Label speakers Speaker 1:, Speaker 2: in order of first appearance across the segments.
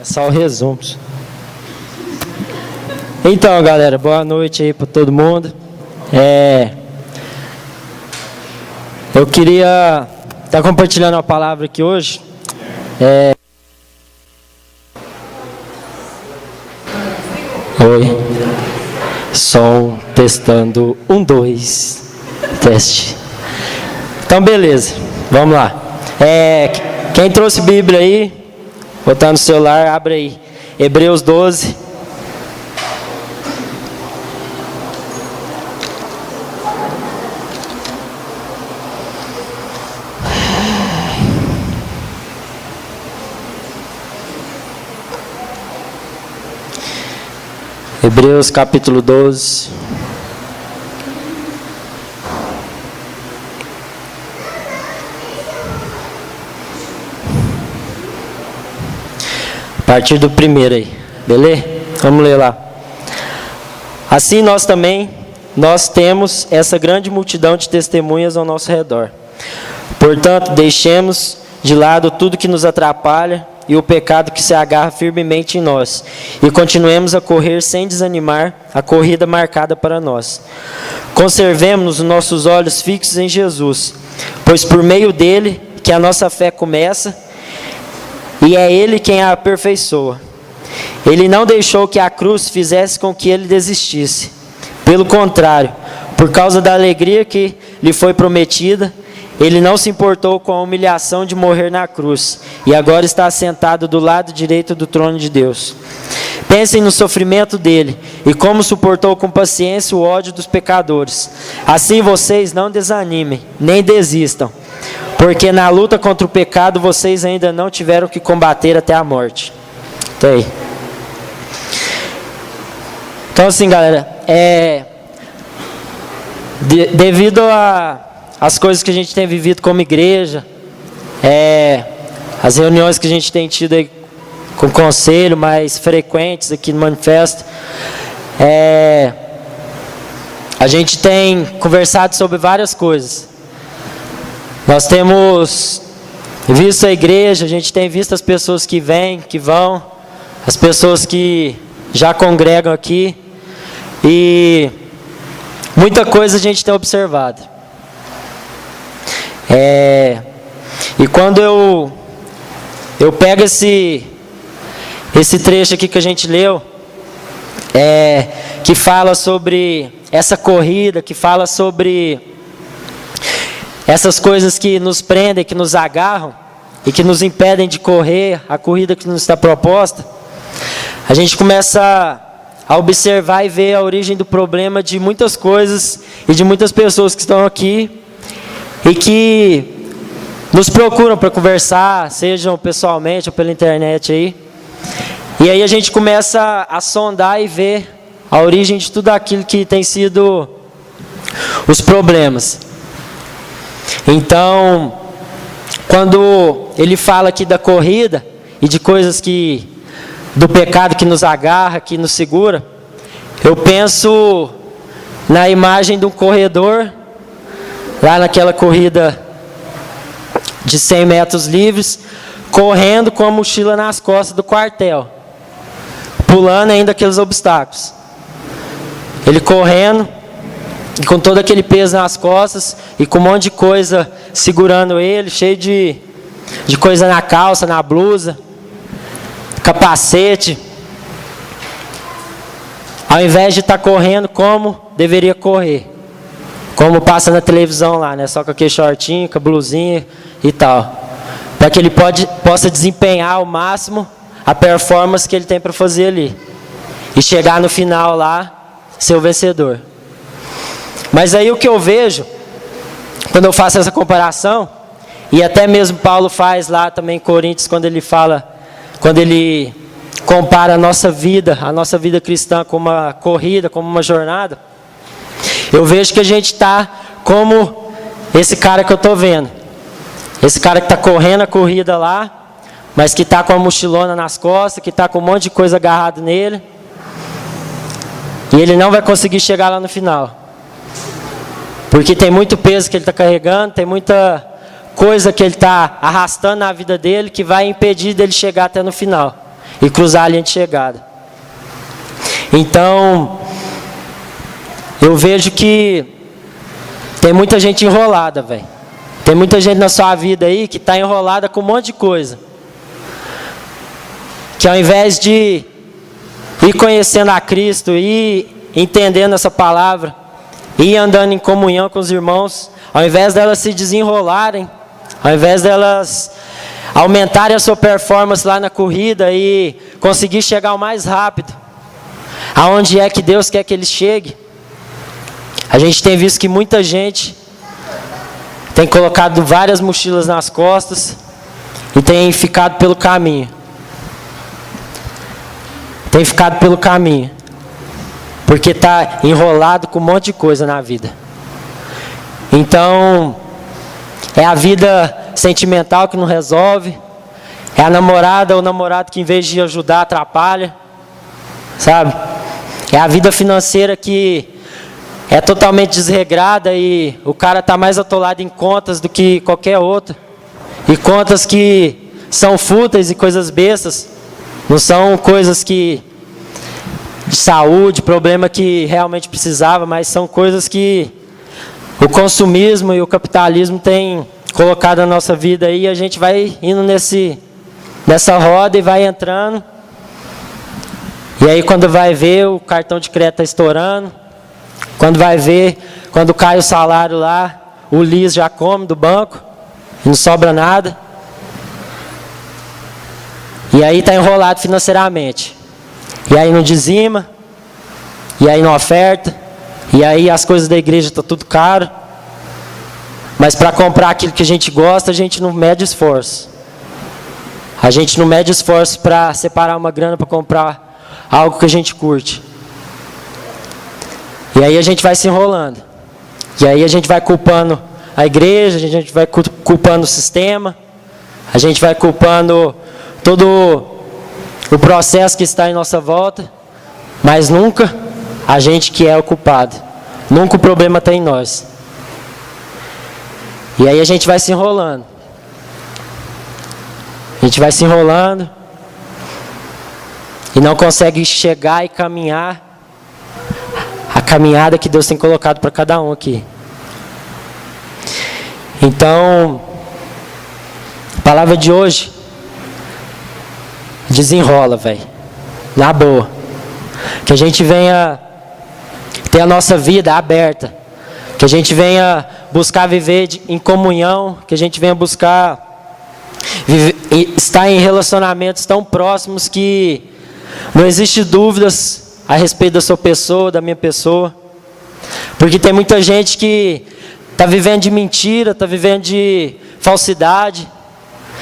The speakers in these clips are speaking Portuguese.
Speaker 1: Só o resumo. Então, galera, boa noite aí para todo mundo. Eu queria estar compartilhando uma palavra aqui hoje. Oi. Som testando 1, 2. Teste. Então, beleza. Vamos lá. Quem trouxe Bíblia aí? Botar no celular, abre aí. Hebreus 12. Hebreus capítulo 12. A partir do primeiro aí, beleza? Vamos ler lá. Assim nós temos essa grande multidão de testemunhas ao nosso redor. Portanto, deixemos de lado tudo que nos atrapalha e o pecado que se agarra firmemente em nós, e continuemos a correr sem desanimar a corrida marcada para nós. Conservemos os nossos olhos fixos em Jesus, pois por meio dele que a nossa fé começa, e é Ele quem a aperfeiçoa. Ele não deixou que a cruz fizesse com que ele desistisse. Pelo contrário, por causa da alegria que lhe foi prometida, ele não se importou com a humilhação de morrer na cruz, e agora está sentado do lado direito do trono de Deus. Pensem no sofrimento dele, e como suportou com paciência o ódio dos pecadores. Assim vocês não desanimem, nem desistam, porque na luta contra o pecado vocês ainda não tiveram que combater até a morte. Então assim, galera, devido às coisas que a gente tem vivido como igreja, as reuniões que a gente tem tido aí com o conselho mais frequentes aqui no Manifesto, a gente tem conversado sobre várias coisas. Nós temos visto a igreja, a gente tem visto as pessoas que vêm, que vão, as pessoas que já congregam aqui, e muita coisa a gente tem observado. E quando eu pego esse trecho aqui que a gente leu, que fala sobre essa corrida, que fala sobre essas coisas que nos prendem, que nos agarram e que nos impedem de correr a corrida que nos está proposta, a gente começa a observar e ver a origem do problema de muitas coisas e de muitas pessoas que estão aqui e que nos procuram para conversar, sejam pessoalmente ou pela internet aí. E aí a gente começa a sondar e ver a origem de tudo aquilo que tem sido os problemas. Então, quando ele fala aqui da corrida e de coisas do pecado que nos agarra, que nos segura, eu penso na imagem de um corredor, lá naquela corrida de 100 metros livres, correndo com a mochila nas costas do quartel, pulando ainda aqueles obstáculos. Ele correndo, e com todo aquele peso nas costas, e com um monte de coisa segurando ele, cheio de coisa na calça, na blusa, capacete. Ao invés de estar correndo como deveria correr, como passa na televisão lá, né? Só com aquele shortinho, com a blusinha e tal, para que ele possa desempenhar ao máximo a performance que ele tem para fazer ali, e chegar no final lá, ser o vencedor. Mas aí o que eu vejo, quando eu faço essa comparação, e até mesmo Paulo faz lá também em Coríntios, quando ele compara a nossa vida cristã como uma corrida, como uma jornada, eu vejo que a gente está como esse cara que eu estou vendo. Esse cara que está correndo a corrida lá, mas que está com a mochilona nas costas, que está com um monte de coisa agarrado nele, e ele não vai conseguir chegar lá no final. Porque tem muito peso que ele está carregando, tem muita coisa que ele está arrastando na vida dele, que vai impedir dele chegar até no final e cruzar a linha de chegada. Então, eu vejo que tem muita gente enrolada, velho. Tem muita gente na sua vida aí que está enrolada com um monte de coisa. Que ao invés de ir conhecendo a Cristo, ir entendendo essa palavra, ir andando em comunhão com os irmãos, ao invés delas se desenrolarem, ao invés delas aumentarem a sua performance lá na corrida e conseguir chegar o mais rápido, aonde é que Deus quer que ele chegue, a gente tem visto que muita gente tem colocado várias mochilas nas costas e tem ficado pelo caminho. Tem ficado pelo caminho. Porque está enrolado com um monte de coisa na vida. Então, é a vida sentimental que não resolve. É a namorada ou o namorado que em vez de ajudar, atrapalha. Sabe? É a vida financeira que é totalmente desregrada e o cara está mais atolado em contas do que qualquer outra. E contas que são fúteis e coisas bestas. Não são coisas que de saúde, problema que realmente precisava, mas são coisas que o consumismo e o capitalismo têm colocado na nossa vida aí, e a gente vai indo nessa roda e vai entrando. E aí quando vai ver, o cartão de crédito está estourando. Quando vai ver, quando cai o salário lá, o LIS já come do banco, não sobra nada. E aí está enrolado financeiramente. E aí não dizima, e aí não oferta, e aí as coisas da igreja estão tudo caro. Mas para comprar aquilo que a gente gosta, a gente não mede esforço. A gente não mede esforço para separar uma grana para comprar algo que a gente curte. E aí a gente vai se enrolando. E aí a gente vai culpando a igreja, a gente vai culpando o sistema, a gente vai culpando todo o processo que está em nossa volta, mas nunca a gente que é o culpado. Nunca o problema está em nós. E aí a gente vai se enrolando. A gente vai se enrolando e não consegue chegar e caminhar a caminhada que Deus tem colocado para cada um aqui. Então, a palavra de hoje desenrola, velho. Na boa. Que a gente venha ter a nossa vida aberta. Que a gente venha buscar viver em comunhão. Que a gente venha buscar estar em relacionamentos tão próximos que não existe dúvidas a respeito da sua pessoa, da minha pessoa. Porque tem muita gente que está vivendo de mentira, está vivendo de falsidade,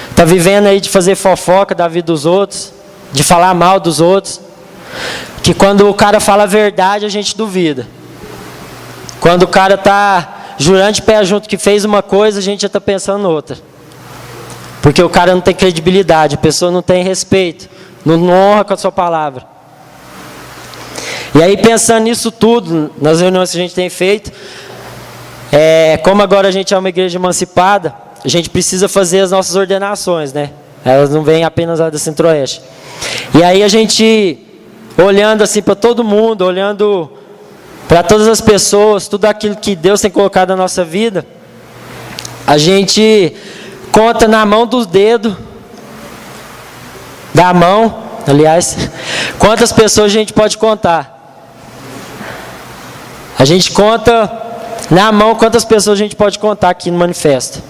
Speaker 1: está vivendo aí de fazer fofoca da vida dos outros, de falar mal dos outros. Que quando o cara fala a verdade, a gente duvida. Quando o cara está jurando de pé junto que fez uma coisa, a gente já está pensando outra. Porque o cara não tem credibilidade, a pessoa não tem respeito, não honra com a sua palavra. E aí pensando nisso tudo, nas reuniões que a gente tem feito, como agora a gente é uma igreja emancipada, a gente precisa fazer as nossas ordenações, né? Elas não vêm apenas lá do Centro-Oeste. E aí a gente, olhando assim para todo mundo, olhando para todas as pessoas, tudo aquilo que Deus tem colocado na nossa vida, a gente conta na mão dos dedos, da mão, aliás, quantas pessoas a gente pode contar. A gente conta na mão quantas pessoas a gente pode contar aqui no manifesto.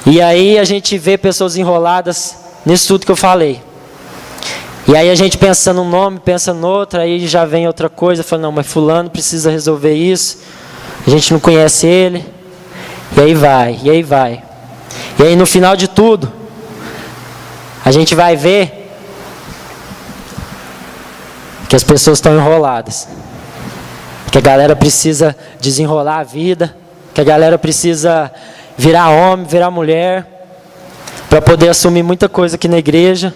Speaker 1: E aí a gente vê pessoas enroladas nisso tudo que eu falei. E aí a gente pensa num nome, pensa no outro, aí já vem outra coisa, fala, não, mas fulano precisa resolver isso, a gente não conhece ele, e aí vai, e aí vai. E aí no final de tudo, a gente vai ver que as pessoas estão enroladas, que a galera precisa desenrolar a vida, que a galera precisa virar homem, virar mulher, para poder assumir muita coisa aqui na igreja.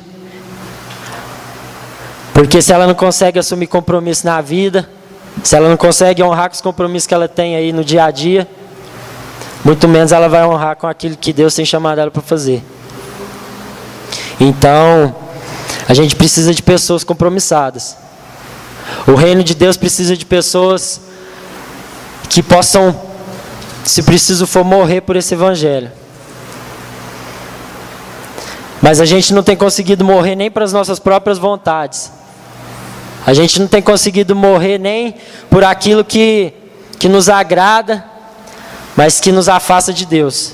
Speaker 1: Porque se ela não consegue assumir compromisso na vida, se ela não consegue honrar com os compromissos que ela tem aí no dia a dia, muito menos ela vai honrar com aquilo que Deus tem chamado ela para fazer. Então, a gente precisa de pessoas compromissadas. O reino de Deus precisa de pessoas que possam, se preciso for, morrer por esse evangelho. Mas a gente não tem conseguido morrer nem para as nossas próprias vontades. A gente não tem conseguido morrer nem por aquilo que nos agrada, mas que nos afasta de Deus,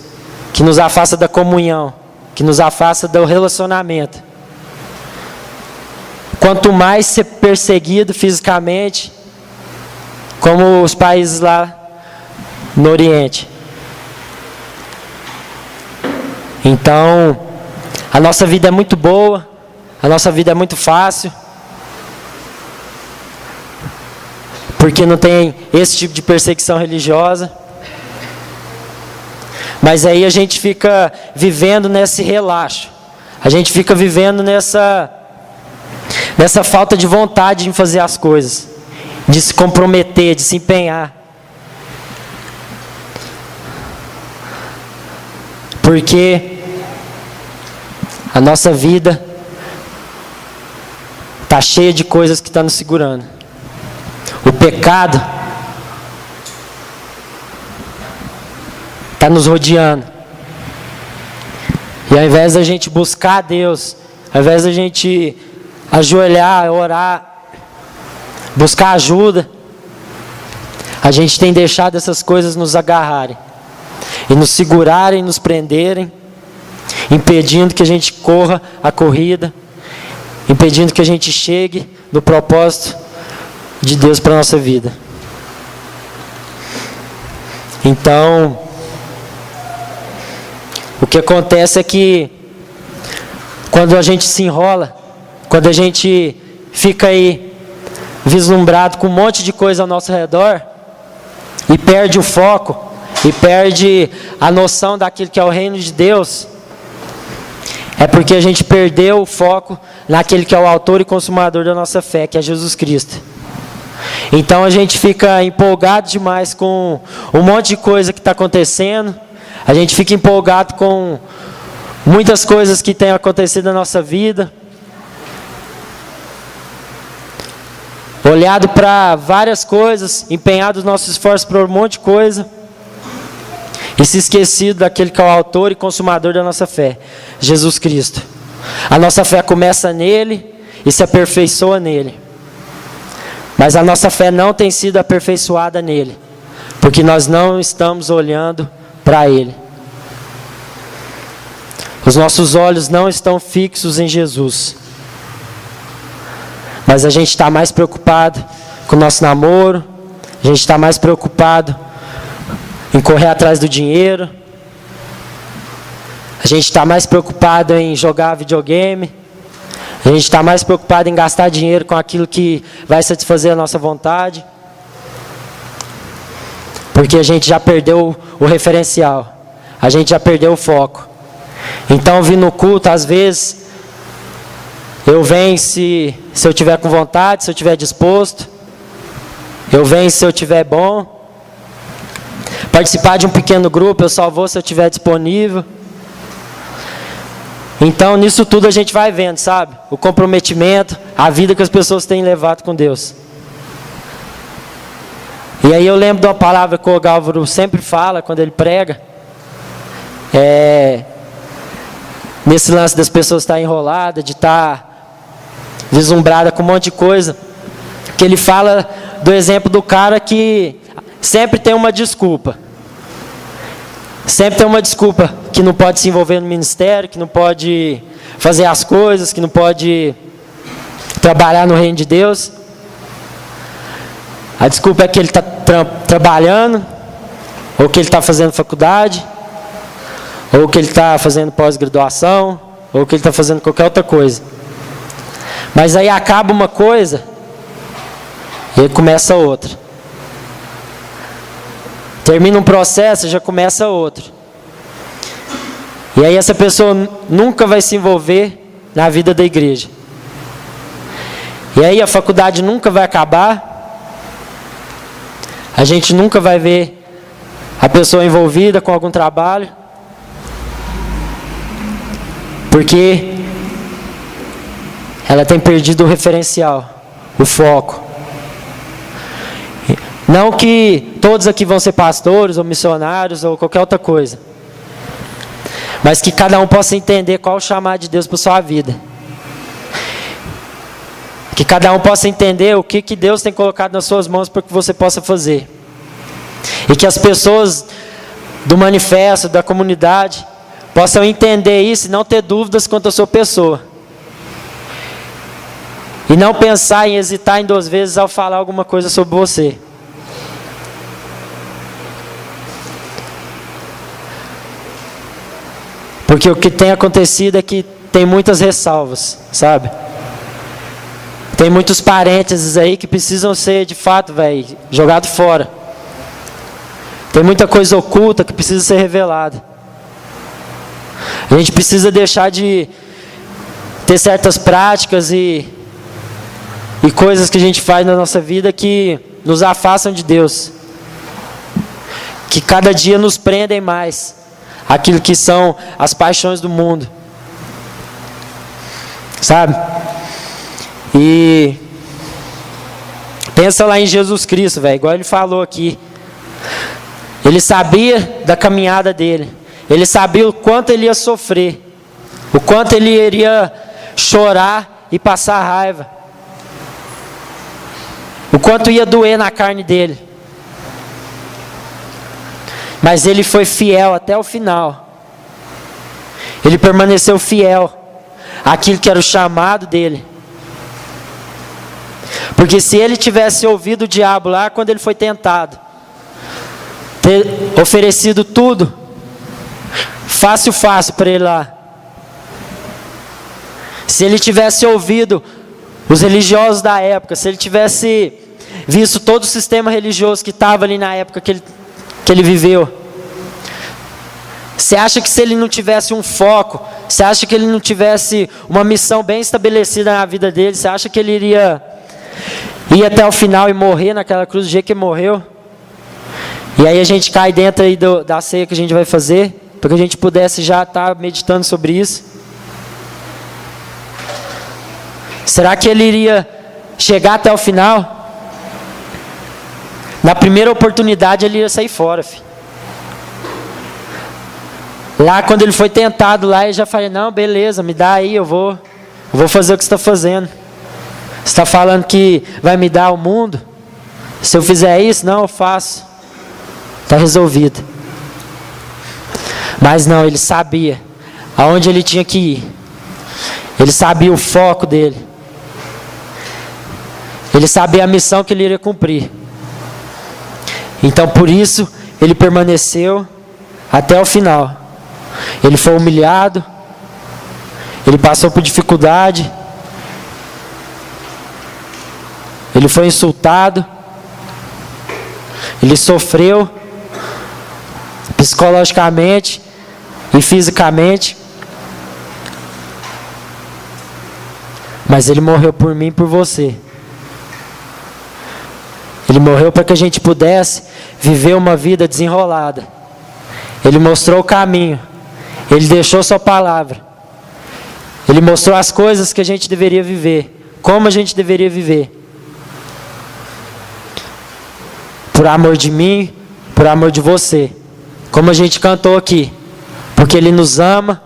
Speaker 1: que nos afasta da comunhão, que nos afasta do relacionamento. Quanto mais ser perseguido fisicamente, como os países lá no Oriente. Então, a nossa vida é muito boa, a nossa vida é muito fácil, porque não tem esse tipo de perseguição religiosa. Mas aí a gente fica vivendo nesse relaxo, a gente fica vivendo nessa falta de vontade em fazer as coisas, de se comprometer, de se empenhar. Porque a nossa vida está cheia de coisas que estão nos segurando. O pecado está nos rodeando. E ao invés da gente buscar a Deus, ao invés da gente ajoelhar, orar, buscar ajuda, a gente tem deixado essas coisas nos agarrarem, e nos segurarem, nos prenderem, impedindo que a gente corra a corrida, impedindo que a gente chegue no propósito de Deus para a nossa vida. Então, o que acontece é que quando a gente se enrola, quando a gente fica aí vislumbrado com um monte de coisa ao nosso redor e perde o foco, e perde a noção daquilo que é o reino de Deus, é porque a gente perdeu o foco naquele que é o autor e consumador da nossa fé, que é Jesus Cristo. Então a gente fica empolgado demais com um monte de coisa que está acontecendo, a gente fica empolgado com muitas coisas que têm acontecido na nossa vida, olhado para várias coisas, empenhado os nossos esforços para um monte de coisa, e se esquecido daquele que é o autor e consumador da nossa fé, Jesus Cristo. A nossa fé começa nele e se aperfeiçoa nele. Mas a nossa fé não tem sido aperfeiçoada nele, porque nós não estamos olhando para ele. Os nossos olhos não estão fixos em Jesus. Mas a gente está mais preocupado com o nosso namoro, a gente está mais preocupado em correr atrás do dinheiro, a gente está mais preocupado em jogar videogame, a gente está mais preocupado em gastar dinheiro com aquilo que vai satisfazer a nossa vontade, porque a gente já perdeu o referencial, a gente já perdeu o foco. Então, vir no culto, às vezes, eu venho se eu tiver com vontade, se eu tiver disposto, eu venho se eu tiver bom. Participar de um pequeno grupo, eu só vou se eu estiver disponível. Então, nisso tudo a gente vai vendo, sabe? O comprometimento, a vida que as pessoas têm levado com Deus. E aí eu lembro de uma palavra que o Gálvaro sempre fala quando ele prega. Nesse lance das pessoas estar enroladas, de estar vislumbrada com um monte de coisa. Que ele fala do exemplo do cara que sempre tem uma desculpa. Sempre tem uma desculpa que não pode se envolver no ministério, que não pode fazer as coisas, que não pode trabalhar no reino de Deus. A desculpa é que ele está trabalhando, ou que ele está fazendo faculdade, ou que ele está fazendo pós-graduação, ou que ele está fazendo qualquer outra coisa. Mas aí acaba uma coisa e aí começa outra. Termina um processo e já começa outro. E aí essa pessoa nunca vai se envolver na vida da igreja. E aí a faculdade nunca vai acabar. A gente nunca vai ver a pessoa envolvida com algum trabalho. Porque ela tem perdido o referencial, o foco. Não que todos aqui vão ser pastores ou missionários ou qualquer outra coisa. Mas que cada um possa entender qual o chamado de Deus para a sua vida. Que cada um possa entender o que Deus tem colocado nas suas mãos para que você possa fazer. E que as pessoas do manifesto, da comunidade, possam entender isso e não ter dúvidas quanto à sua pessoa. E não pensar em hesitar em 2 vezes ao falar alguma coisa sobre você. Porque o que tem acontecido é que tem muitas ressalvas, sabe? Tem muitos parênteses aí que precisam ser, de fato, jogado fora. Tem muita coisa oculta que precisa ser revelada. A gente precisa deixar de ter certas práticas e coisas que a gente faz na nossa vida que nos afastam de Deus. Que cada dia nos prendem mais aquilo que são as paixões do mundo. Sabe? E pensa lá em Jesus Cristo, igual ele falou aqui. Ele sabia da caminhada dele. Ele sabia o quanto ele ia sofrer. O quanto ele iria chorar e passar raiva. O quanto ia doer na carne dele. Mas ele foi fiel até o final. Ele permaneceu fiel àquilo que era o chamado dele. Porque se ele tivesse ouvido o diabo lá quando ele foi tentado, ter oferecido tudo, fácil para ele lá. Se ele tivesse ouvido os religiosos da época, se ele tivesse visto todo o sistema religioso que estava ali na época que ele viveu, você acha que se ele não tivesse um foco, você acha que ele não tivesse uma missão bem estabelecida na vida dele, você acha que ele iria ir até o final e morrer naquela cruz do jeito que ele morreu? E aí a gente cai dentro aí da ceia que a gente vai fazer, para que a gente pudesse já estar meditando sobre isso. Será que ele iria chegar até o final? Na primeira oportunidade ele ia sair fora, filho. Lá quando ele foi tentado lá, ele já falou, não, beleza, me dá aí, eu vou fazer o que você está fazendo. Você está falando que vai me dar o mundo? Se eu fizer isso, não, eu faço. Está resolvido. Mas não, ele sabia aonde ele tinha que ir. Ele sabia o foco dele. Ele sabia a missão que ele iria cumprir. Então por isso ele permaneceu até o final. Ele foi humilhado. Ele passou por dificuldade. Ele foi insultado. Ele sofreu psicologicamente e fisicamente. Mas ele morreu por mim e por você. Ele morreu para que a gente pudesse viver uma vida desenrolada. Ele mostrou o caminho. Ele deixou sua palavra. Ele mostrou as coisas que a gente deveria viver. Como a gente deveria viver. Por amor de mim, por amor de você. Como a gente cantou aqui. Porque Ele nos ama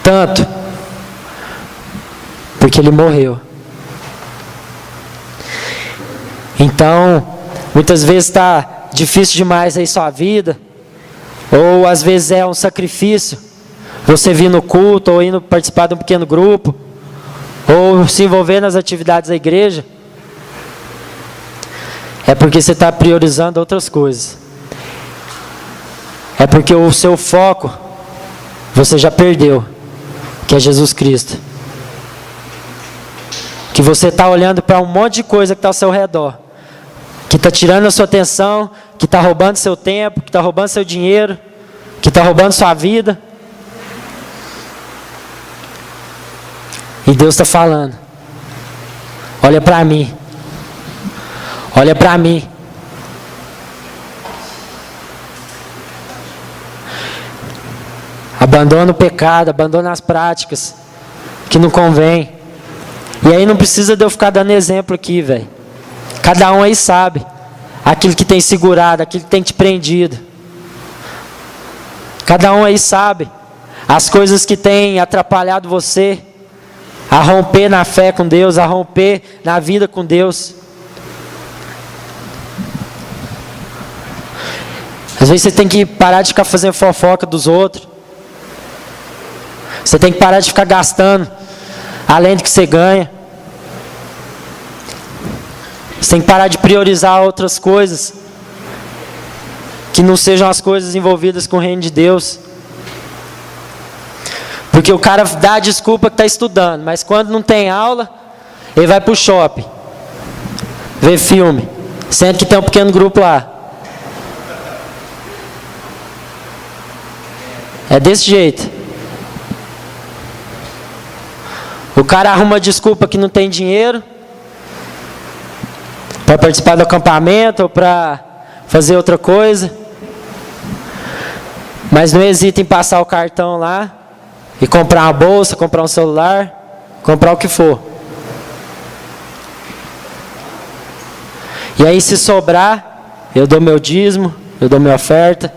Speaker 1: tanto. Porque Ele morreu. Então, muitas vezes está difícil demais aí sua vida. Ou às vezes é um sacrifício. Você vir no culto, ou indo participar de um pequeno grupo. Ou se envolver nas atividades da igreja. É porque você está priorizando outras coisas. É porque o seu foco você já perdeu, que é Jesus Cristo. Que você está olhando para um monte de coisa que está ao seu redor, que está tirando a sua atenção, que está roubando seu tempo, que está roubando seu dinheiro, que está roubando sua vida. E Deus está falando: olha para mim. Olha para mim. Abandona o pecado, abandona as práticas que não convém. E aí não precisa de eu ficar dando exemplo aqui, velho. Cada um aí sabe aquilo que tem segurado, aquilo que tem te prendido. Cada um aí sabe as coisas que tem atrapalhado você a romper na fé com Deus, a romper na vida com Deus. Às vezes você tem que parar de ficar fazendo fofoca dos outros. Você tem que parar de ficar gastando além do que você ganha. Você tem que parar de priorizar outras coisas que não sejam as coisas envolvidas com o reino de Deus. Porque o cara dá a desculpa que está estudando, mas quando não tem aula, ele vai para o shopping, ver filme, sendo que tem um pequeno grupo lá. É desse jeito. O cara arruma desculpa que não tem dinheiro para participar do acampamento ou para fazer outra coisa, mas não hesita em passar o cartão lá e comprar uma bolsa, comprar um celular, comprar o que for. E aí, se sobrar, eu dou meu dízimo, eu dou minha oferta.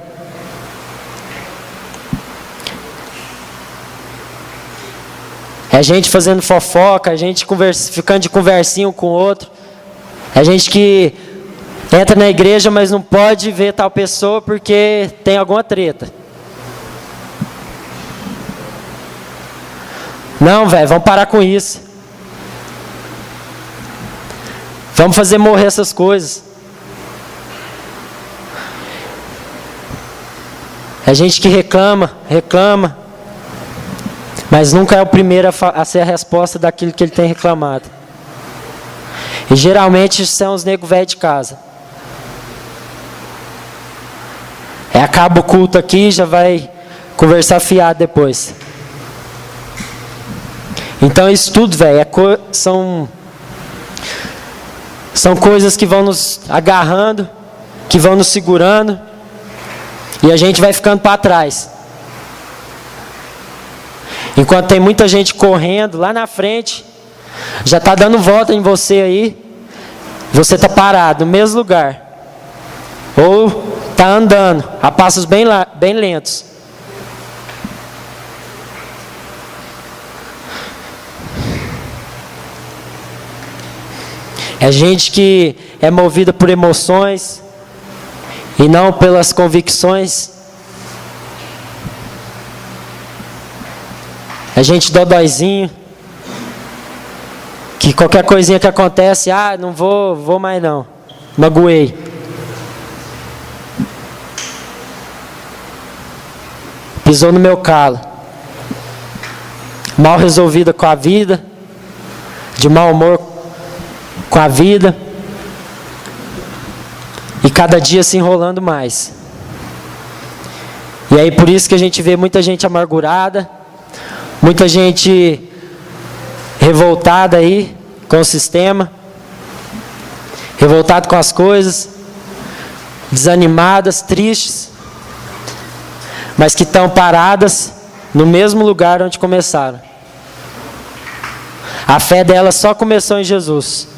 Speaker 1: É gente fazendo fofoca, é gente ficando de conversinha um com o outro. É gente que entra na igreja, mas não pode ver tal pessoa porque tem alguma treta. Não, velho, vamos parar com isso. Vamos fazer morrer essas coisas. É gente que reclama, mas nunca é o primeiro a ser a resposta daquilo que ele tem reclamado. E geralmente são os nego velho de casa. Acaba o culto aqui, já vai conversar fiado depois. Então isso tudo, velho, são coisas que vão nos agarrando, que vão nos segurando, e a gente vai ficando para trás. Enquanto tem muita gente correndo lá na frente, já está dando volta em você aí, você está parado no mesmo lugar. Ou está andando a passos bem lentos. É gente que é movida por emoções e não pelas convicções. É gente dodóizinho, que qualquer coisinha que acontece, não vou mais não, magoei. Pisou no meu calo. Mal resolvida com a vida, de mau humor com a vida, e cada dia se enrolando mais. E aí por isso que a gente vê muita gente amargurada, muita gente revoltada aí com o sistema, revoltado com as coisas, desanimadas, tristes, mas que estão paradas no mesmo lugar onde começaram. A fé dela só começou em Jesus,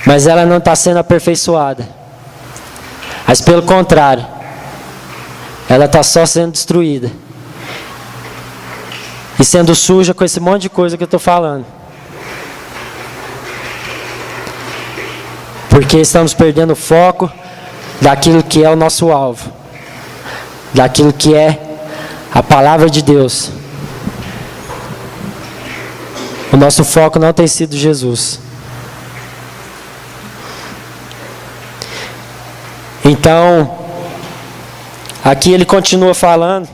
Speaker 1: mas ela não está sendo aperfeiçoada. Mas pelo contrário, ela está só sendo destruída. E sendo suja com esse monte de coisa que eu estou falando. Porque estamos perdendo o foco daquilo que é o nosso alvo. Daquilo que é a palavra de Deus. O nosso foco não tem sido Jesus. Então, aqui ele continua falando.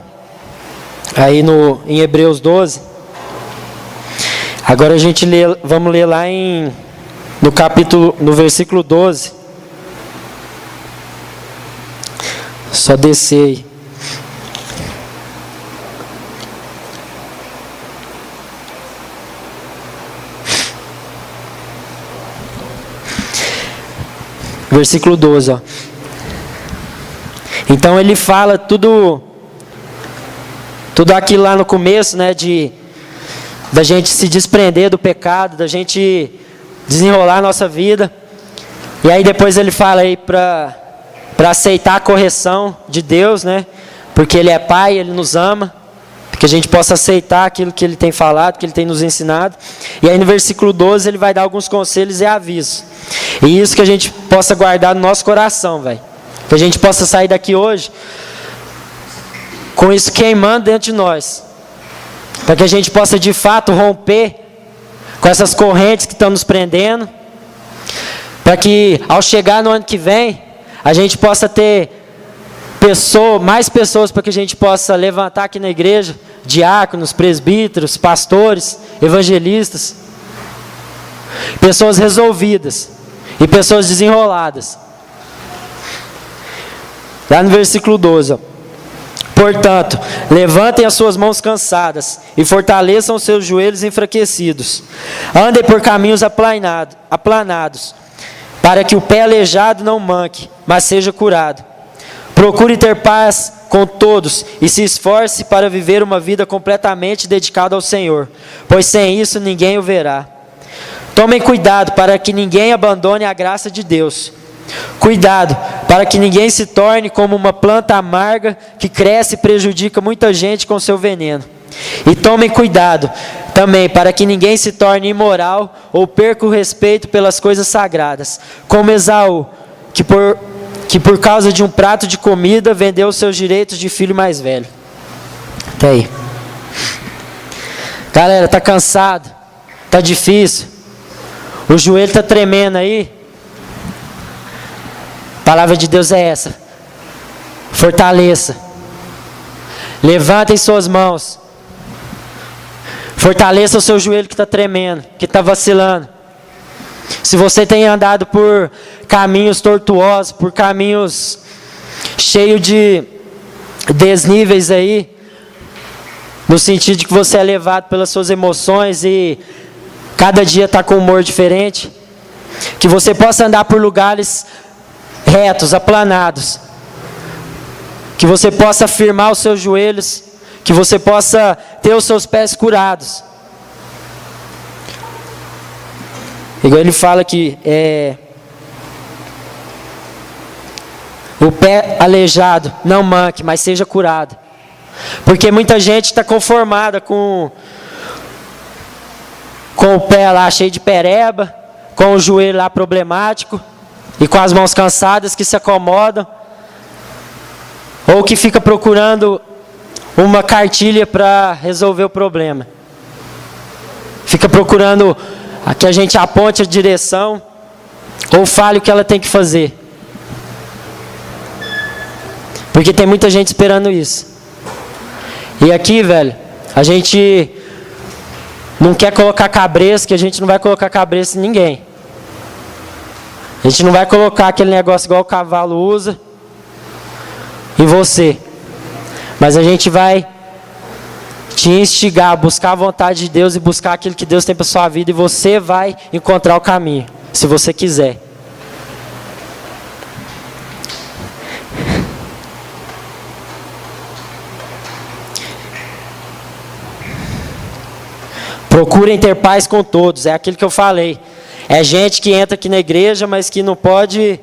Speaker 1: Aí em Hebreus 12. Agora vamos ler lá no versículo 12. Só descer aí. Versículo 12, ó. Então ele fala tudo aquilo lá no começo, né, da gente se desprender do pecado, da gente desenrolar a nossa vida. E aí depois ele fala aí para aceitar a correção de Deus, né, porque Ele é Pai, Ele nos ama, que a gente possa aceitar aquilo que Ele tem falado, que Ele tem nos ensinado. E aí no versículo 12 ele vai dar alguns conselhos e avisos. E isso que a gente possa guardar no nosso coração, velho. Que a gente possa sair daqui hoje com isso queimando dentro de nós. Para que a gente possa de fato romper com essas correntes que estão nos prendendo. Para que ao chegar no ano que vem, a gente possa ter mais pessoas para que a gente possa levantar aqui na igreja, diáconos, presbíteros, pastores, evangelistas, pessoas resolvidas e pessoas desenroladas. Lá no versículo 12, ó. Portanto, levantem as suas mãos cansadas e fortaleçam os seus joelhos enfraquecidos. Andem por caminhos aplanados, para que o pé aleijado não manque, mas seja curado. Procure ter paz com todos e se esforce para viver uma vida completamente dedicada ao Senhor, pois sem isso ninguém o verá. Tomem cuidado para que ninguém abandone a graça de Deus. Cuidado para que ninguém se torne como uma planta amarga que cresce e prejudica muita gente com seu veneno. E tomem cuidado também para que ninguém se torne imoral ou perca o respeito pelas coisas sagradas, como Esaú, que por causa de um prato de comida vendeu os seus direitos de filho mais velho. Até aí. Galera, tá cansado? Tá difícil? O joelho tá tremendo aí? A palavra de Deus é essa. Fortaleça. Levantem suas mãos. Fortaleça o seu joelho que está tremendo, que está vacilando. Se você tem andado por caminhos tortuosos, por caminhos cheios de desníveis aí, no sentido de que você é levado pelas suas emoções e cada dia está com um humor diferente, que você possa andar por lugares retos, aplanados, que você possa firmar os seus joelhos, que você possa ter os seus pés curados. Igual ele fala que o pé aleijado não manque, mas seja curado. Porque muita gente está conformada com o pé lá cheio de pereba, com o joelho lá problemático, e com as mãos cansadas que se acomodam, ou que fica procurando uma cartilha para resolver o problema. Fica procurando que a gente aponte a direção ou fale o que ela tem que fazer. Porque tem muita gente esperando isso. E aqui, velho, a gente não quer colocar cabresto, que a gente não vai colocar cabresto em ninguém. A gente não vai colocar aquele negócio igual o cavalo usa em você. Mas a gente vai te instigar a buscar a vontade de Deus e buscar aquilo que Deus tem para a sua vida. E você vai encontrar o caminho, se você quiser. Procurem ter paz com todos, é aquilo que eu falei. É gente que entra aqui na igreja, mas que não pode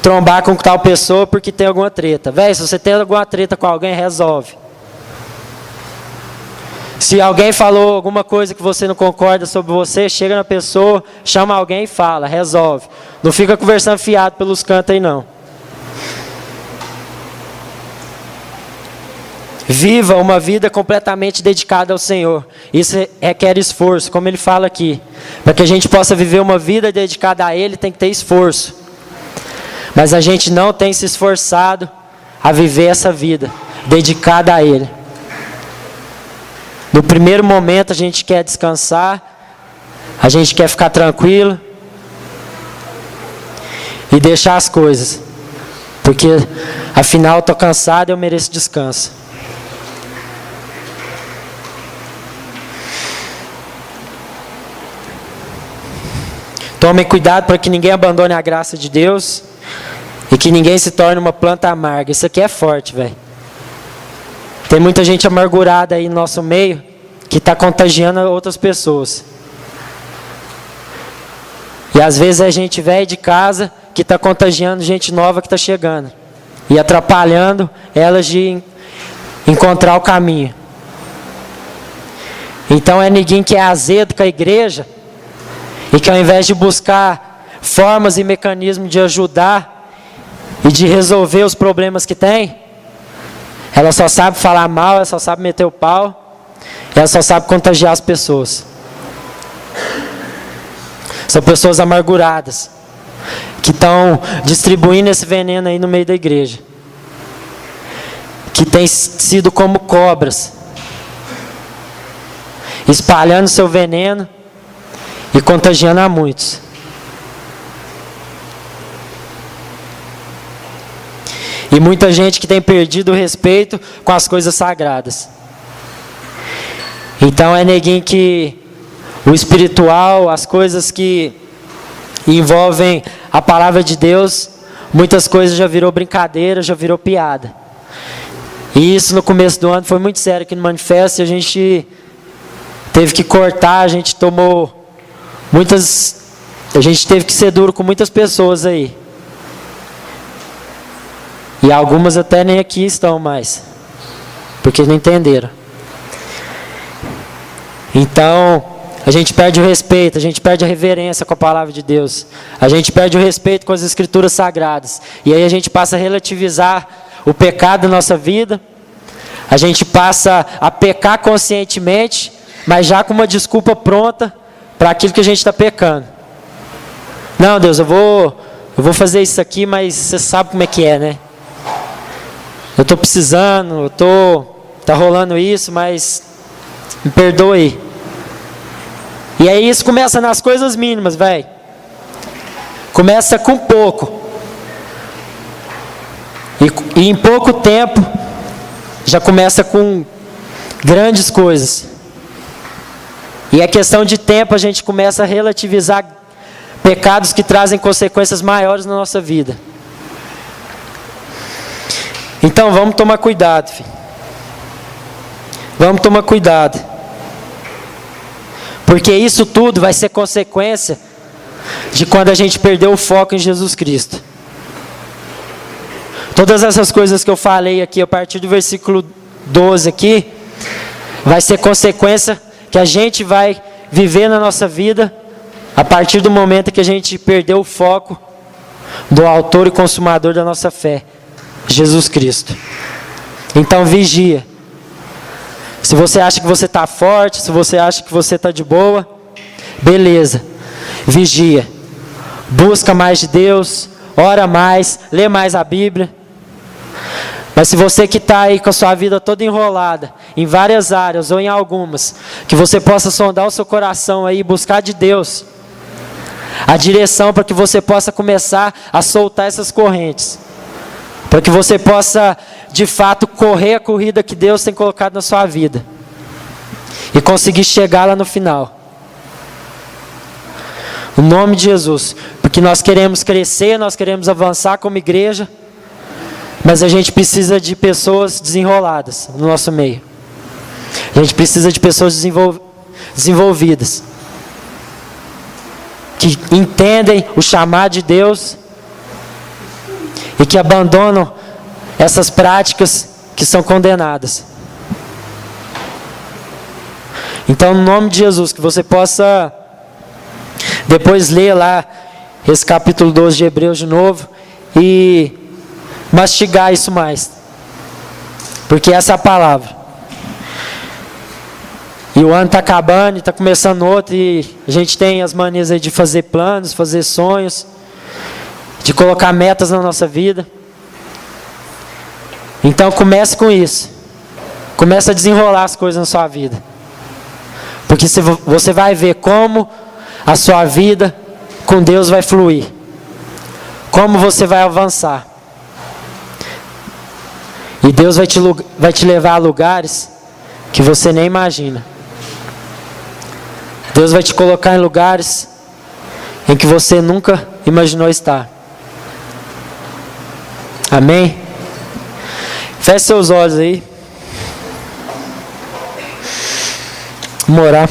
Speaker 1: trombar com tal pessoa porque tem alguma treta. Velho, se você tem alguma treta com alguém, resolve. Se alguém falou alguma coisa que você não concorda sobre você, chega na pessoa, chama alguém e fala, resolve. Não fica conversando fiado pelos cantos aí não. Viva uma vida completamente dedicada ao Senhor. Isso requer esforço, como ele fala aqui. Para que a gente possa viver uma vida dedicada a Ele, tem que ter esforço. Mas a gente não tem se esforçado a viver essa vida dedicada a Ele. No primeiro momento a gente quer descansar, a gente quer ficar tranquilo e deixar as coisas. Porque afinal eu estou cansado e eu mereço descanso. Tomem cuidado para que ninguém abandone a graça de Deus e que ninguém se torne uma planta amarga. Isso aqui é forte, velho. Tem muita gente amargurada aí no nosso meio que está contagiando outras pessoas. E às vezes é gente velha de casa que está contagiando gente nova que está chegando e atrapalhando elas de encontrar o caminho. Então é ninguém que é azedo com a igreja e que ao invés de buscar formas e mecanismos de ajudar e de resolver os problemas que tem, ela só sabe falar mal, ela só sabe meter o pau, ela só sabe contagiar as pessoas. São pessoas amarguradas que estão distribuindo esse veneno aí no meio da igreja, que tem sido como cobras, espalhando seu veneno e contagiando a muitos. E muita gente que tem perdido o respeito com as coisas sagradas. Então é neguinho que o espiritual, as coisas que envolvem a palavra de Deus, muitas coisas já virou brincadeira, já virou piada. E isso no começo do ano foi muito sério aqui no Manifesto, e a gente teve que cortar, a gente teve que ser duro com muitas pessoas aí. E algumas até nem aqui estão mais, porque não entenderam. Então, a gente perde o respeito, a gente perde a reverência com a palavra de Deus. A gente perde o respeito com as escrituras sagradas. E aí a gente passa a relativizar o pecado da nossa vida. A gente passa a pecar conscientemente, mas já com uma desculpa pronta para aquilo que a gente está pecando. Não, Deus, eu vou fazer isso aqui, mas você sabe como é que é, né? Eu estou precisando, tá rolando isso, mas me perdoa aí. E aí isso começa nas coisas mínimas, velho. Começa com pouco. E em pouco tempo, já começa com grandes coisas. E é questão de tempo, a gente começa a relativizar pecados que trazem consequências maiores na nossa vida. Então vamos tomar cuidado, filho. Vamos tomar cuidado. Porque isso tudo vai ser consequência de quando a gente perdeu o foco em Jesus Cristo. Todas essas coisas que eu falei aqui, a partir do versículo 12 aqui, vai ser consequência que a gente vai viver na nossa vida a partir do momento que a gente perdeu o foco do autor e consumador da nossa fé, Jesus Cristo. Então vigia. Se você acha que você está forte, se você acha que você está de boa, beleza, vigia. Busca mais de Deus, ora mais, lê mais a Bíblia. Mas se você que está aí com a sua vida toda enrolada, em várias áreas ou em algumas, que você possa sondar o seu coração aí e buscar de Deus a direção para que você possa começar a soltar essas correntes. Para que você possa, de fato, correr a corrida que Deus tem colocado na sua vida. E conseguir chegar lá no final. No nome de Jesus. Porque nós queremos crescer, nós queremos avançar como igreja. Mas a gente precisa de pessoas desenroladas no nosso meio. A gente precisa de pessoas desenvolvidas. Que entendem o chamado de Deus. E que abandonam essas práticas que são condenadas. Então, no nome de Jesus, que você possa depois ler lá esse capítulo 12 de Hebreus de novo e mastigar isso mais. Porque essa é a palavra. E o ano está acabando e está começando outro, e a gente tem as manias aí de fazer planos, fazer sonhos, de colocar metas na nossa vida. Então comece com isso. Comece a desenrolar as coisas na sua vida. Porque você vai ver como a sua vida com Deus vai fluir. Como você vai avançar. E Deus vai te levar a lugares que você nem imagina. Deus vai te colocar em lugares em que você nunca imaginou estar. Amém? Feche seus olhos aí. Vamos orar.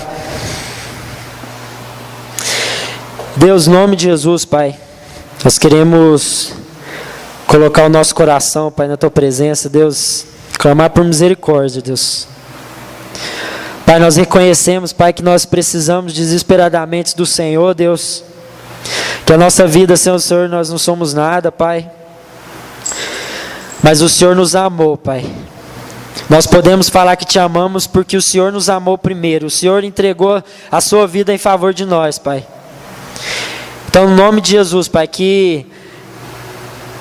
Speaker 1: Deus, em nome de Jesus, Pai, nós queremos colocar o nosso coração, Pai, na Tua presença, Deus, clamar por misericórdia, Deus. Pai, nós reconhecemos, Pai, que nós precisamos desesperadamente do Senhor, Deus, que a nossa vida sem o Senhor nós não somos nada, Pai, mas o Senhor nos amou, Pai. Nós podemos falar que Te amamos porque o Senhor nos amou primeiro, o Senhor entregou a Sua vida em favor de nós, Pai. Então, no nome de Jesus, Pai, que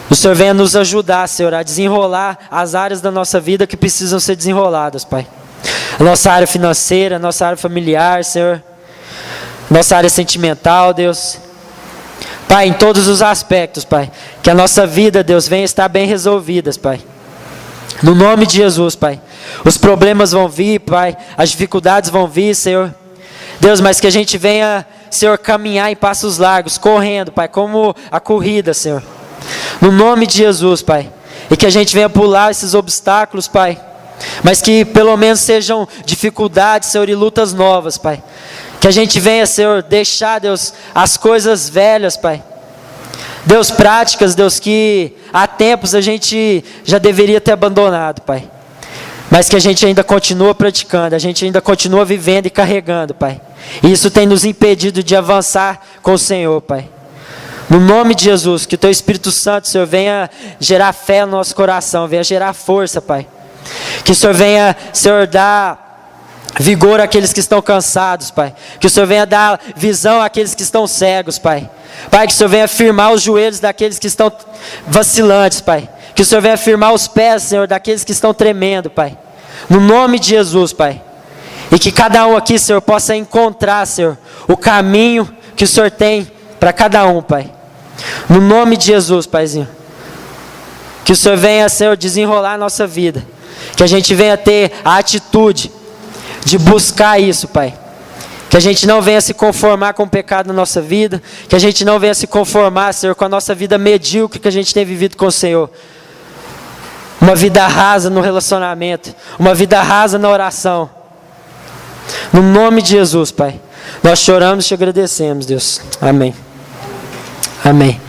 Speaker 1: o Senhor venha nos ajudar, Senhor, a desenrolar as áreas da nossa vida que precisam ser desenroladas, Pai. A nossa área financeira, a nossa área familiar, Senhor. Nossa área sentimental, Deus. Pai, em todos os aspectos, Pai. Que a nossa vida, Deus, venha estar bem resolvida, Pai. No nome de Jesus, Pai. Os problemas vão vir, Pai. As dificuldades vão vir, Senhor. Deus, mas que a gente venha, Senhor, caminhar em passos largos, correndo, Pai, como a corrida, Senhor. No nome de Jesus, Pai. E que a gente venha pular esses obstáculos, Pai. Mas que pelo menos sejam dificuldades, Senhor, e lutas novas, Pai. Que a gente venha, Senhor, deixar, Deus, as coisas velhas, Pai. Deus, práticas, Deus, que há tempos a gente já deveria ter abandonado, Pai. Mas que a gente ainda continua praticando, a gente ainda continua vivendo e carregando, Pai. E isso tem nos impedido de avançar com o Senhor, Pai. No nome de Jesus, que o Teu Espírito Santo, Senhor, venha gerar fé no nosso coração, venha gerar força, Pai. Que o Senhor venha, Senhor, dar vigor àqueles que estão cansados, Pai. Que o Senhor venha dar visão àqueles que estão cegos, Pai. Pai, que o Senhor venha firmar os joelhos daqueles que estão vacilantes, Pai. Que o Senhor venha firmar os pés, Senhor, daqueles que estão tremendo, Pai. No nome de Jesus, Pai. E que cada um aqui, Senhor, possa encontrar, Senhor, o caminho que o Senhor tem para cada um, Pai. No nome de Jesus, Paizinho. Que o Senhor venha, Senhor, desenrolar a nossa vida. Que a gente venha ter a atitude de buscar isso, Pai. Que a gente não venha se conformar com o pecado na nossa vida. Que a gente não venha se conformar, Senhor, com a nossa vida medíocre que a gente tem vivido com o Senhor. Uma vida rasa no relacionamento. Uma vida rasa na oração. No nome de Jesus, Pai. Nós choramos e te agradecemos, Deus. Amém. Amém.